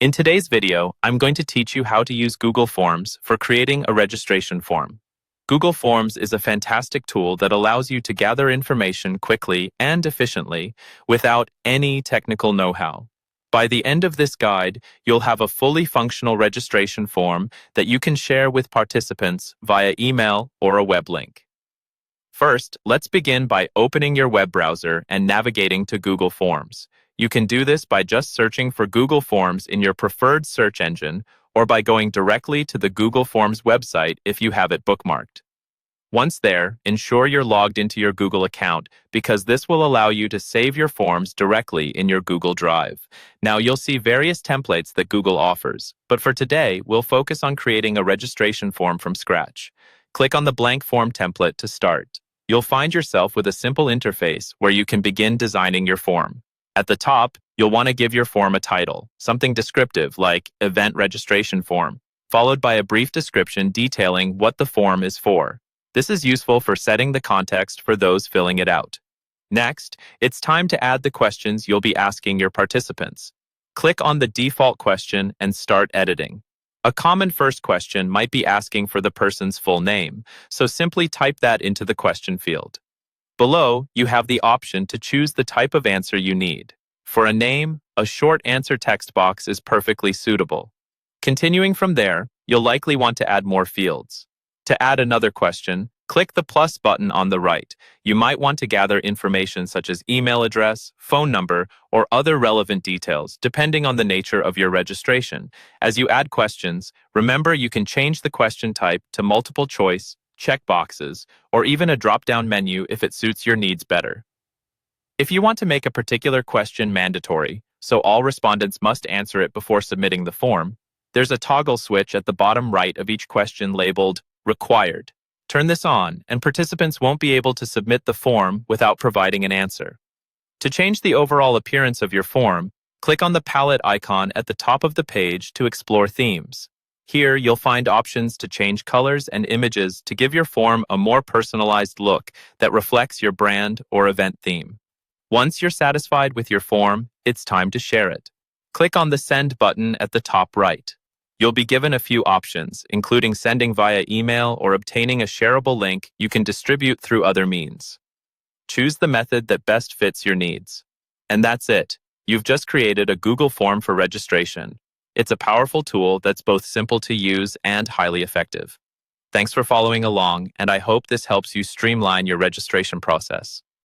In today's video, I'm going to teach you how to use Google Forms for creating a registration form. Google Forms is a fantastic tool that allows you to gather information quickly and efficiently without any technical know-how. By the end of this guide, you'll have a fully functional registration form that you can share with participants via email or a web link. First, let's begin by opening your web browser and navigating to Google Forms. You can do this by just searching for Google Forms in your preferred search engine or by going directly to the Google Forms website if you have it bookmarked. Once there, ensure you're logged into your Google account because this will allow you to save your forms directly in your Google Drive. Now, you'll see various templates that Google offers, but for today, we'll focus on creating a registration form from scratch. Click on the blank form template to start. You'll find yourself with a simple interface where you can begin designing your form. At the top, you'll want to give your form a title, something descriptive like Event Registration Form, followed by a brief description detailing what the form is for. This is useful for setting the context for those filling it out. Next, it's time to add the questions you'll be asking your participants. Click on the default question and start editing. A common first question might be asking for the person's full name, so simply type that into the question field. Below, you have the option to choose the type of answer you need. For a name, a short answer text box is perfectly suitable. Continuing from there, you'll likely want to add more fields. To add another question, click the plus button on the right. You might want to gather information such as email address, phone number, or other relevant details, depending on the nature of your registration. As you add questions, remember you can change the question type to multiple choice, checkboxes, or even a drop-down menu if it suits your needs better. If you want to make a particular question mandatory, so all respondents must answer it before submitting the form, there's a toggle switch at the bottom right of each question labeled Required. Turn this on, and participants won't be able to submit the form without providing an answer. To change the overall appearance of your form, click on the palette icon at the top of the page to explore themes. Here, you'll find options to change colors and images to give your form a more personalized look that reflects your brand or event theme. Once you're satisfied with your form, it's time to share it. Click on the Send button at the top right. You'll be given a few options, including sending via email or obtaining a shareable link you can distribute through other means. Choose the method that best fits your needs. And that's it. You've just created a Google form for registration. It's a powerful tool that's both simple to use and highly effective. Thanks for following along, and I hope this helps you streamline your registration process.